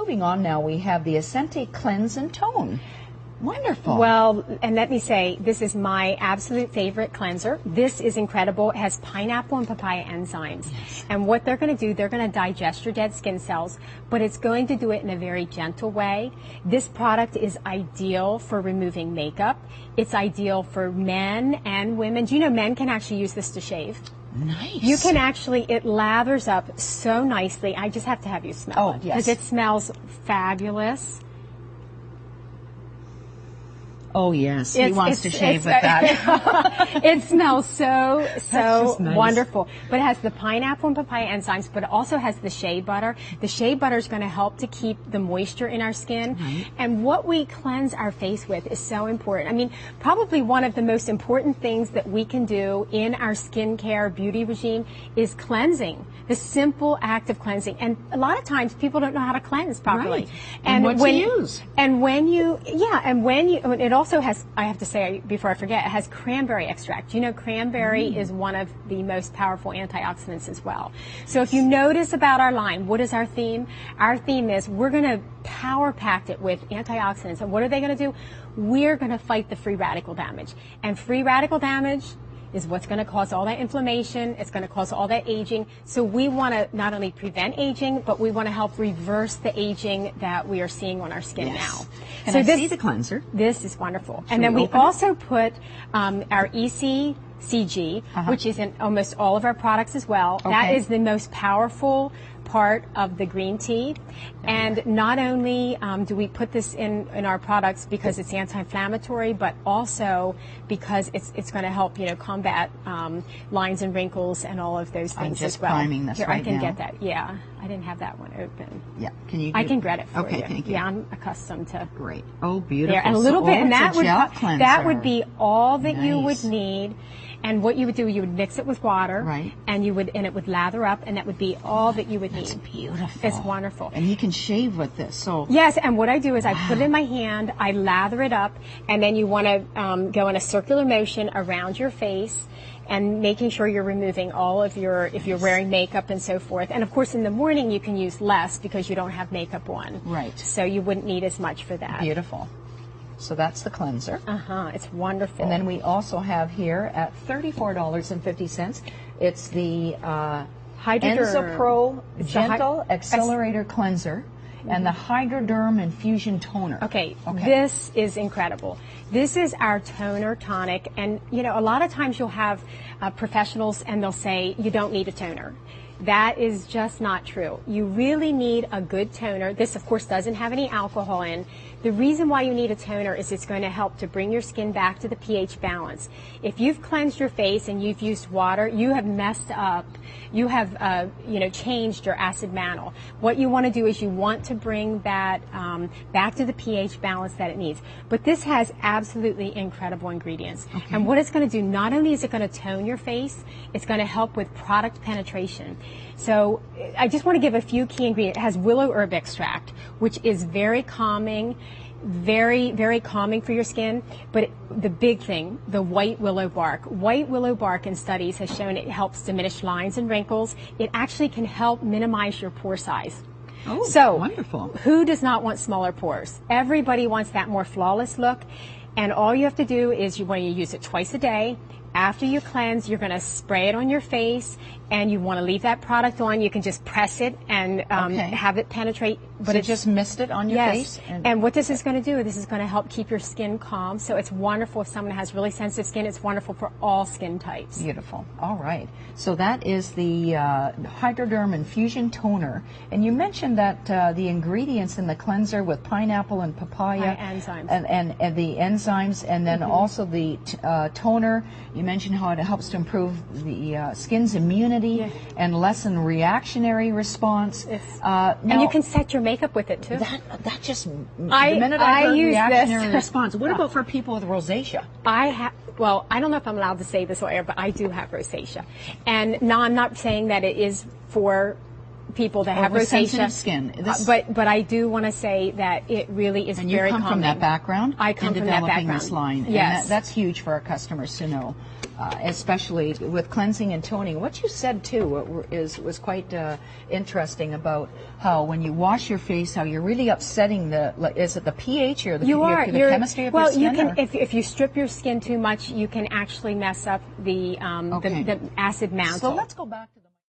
moving on now, we have the Ascente Cleanse and Tone. Wonderful. Well, and let me say, this is my absolute favorite cleanser. This is incredible. It has pineapple and papaya enzymes. Yes. And what they're going to do, they're going to digest your dead skin cells, but it's going to do it in a very gentle way. This product is ideal for removing makeup. It's ideal for men and women. Do you know men can actually use this to shave? Nice. You can actually, it lathers up so nicely. I just have to have you smell it. Yes. Because it smells fabulous. Oh, yes. He wants to shave with that. It smells so nice. wonderful. But it has the pineapple and papaya enzymes, but it also has the shea butter. The shea butter is going to help to keep the moisture in our skin. Right. And what we cleanse our face with is so important. I mean, probably one of the most important things that we can do in our skincare beauty regime is cleansing. The simple act of cleansing. And a lot of times people don't know how to cleanse properly. Right. And what to use. And when you, it also has, I have to say before I forget, it has cranberry extract. You know, cranberry is one of the most powerful antioxidants as well. So if you notice about our line, what is our theme? Our theme is we're going to power pack it with antioxidants. And what are they going to do? We're going to fight the free radical damage. And free radical damage is what's going to cause all that inflammation. It's going to cause all that aging. So we want to not only prevent aging, but we want to help reverse the aging that we are seeing on our skin now. And so I this, see the cleanser. This is wonderful. Should and then we we open also put our ECCG, which is in almost all of our products as well. Okay. That is the most powerful part of the green tea. And not only do we put this in our products because it's anti-inflammatory, but also because it's going to help, you know, combat lines and wrinkles and all of those things just as well. priming this Here, right I can now. get that. Yeah, I didn't have that one open. Yeah, can you? I can get it for you. Okay, thank you. Yeah, I'm accustomed to. Great. Oh, beautiful. There, and a little So, bit, and it's a that would gel cleanser. that would be all that you Nice. would need. And what you would do, you would mix it with water, Right. And it would lather up, and that would be all that you would need. It's beautiful. It's wonderful. And you can shave with this. So Yes, and what I do is I put it in my hand, I lather it up, and then you want to go in a circular motion around your face, and making sure you're removing all of your, if you're wearing makeup and so forth. And of course, in the morning you can use less because you don't have makeup on. Right. So you wouldn't need as much for that. beautiful. So that's the cleanser. It's wonderful. And then we also have here at $34.50, it's the Hydroderm. EnzaPro It's the Gentle Accelerator Cleanser and the Hydroderm Infusion Toner. Okay, this is incredible. This is our toner tonic, and you know, a lot of times you'll have professionals and they'll say you don't need a toner. That is just not true. You really need a good toner. This, of course, doesn't have any alcohol in. The reason why you need a toner is it's going to help to bring your skin back to the pH balance. If you've cleansed your face and you've used water, you have messed up. You have, changed your acid mantle. What you want to do is you want to bring that back to the pH balance that it needs. But this has absolutely incredible ingredients. And what it's going to do, not only is it going to tone your face, it's going to help with product penetration. So I just want to give a few key ingredients. It has willow herb extract, which is very calming, very, very calming for your skin. But the big thing, the white willow bark. White willow bark in studies has shown it helps diminish lines and wrinkles. It actually can help minimize your pore size. Oh, so wonderful. Who does not want smaller pores? Everybody wants that more flawless look. And all you have to do is you want to use it twice a day. After you cleanse, you're going to spray it on your face, and you want to leave that product on. You can just press it and have it penetrate. But so it just mist it on your face? And what this is going to do, this is going to help keep your skin calm. So it's wonderful if someone has really sensitive skin. It's wonderful for all skin types. Beautiful. All right. So that is the Hydroderm Infusion Toner. And you mentioned that the ingredients in the cleanser with pineapple and papaya. Enzymes. And the enzymes, and then also the toner. You mentioned how it helps to improve the skin's immunity and lessen reactionary response. And you can set your makeup with it too. That just the minute I heard use reactionary this. response. What about for people with rosacea? Well, I don't know if I'm allowed to say this on air, but I do have rosacea. And no, I'm not saying that it is for people that have with rosacea. sensitive skin. But I do want to say that it really is and very you come common. from that background. I come in from that developing background. this line. Yes. And that's huge for our customers to know, especially with cleansing and toning. What you said too was quite interesting about how when you wash your face, how you're really upsetting is it the pH or the chemistry of your skin? Well, you can if you strip your skin too much, you can actually mess up the acid mantle. So let's go back to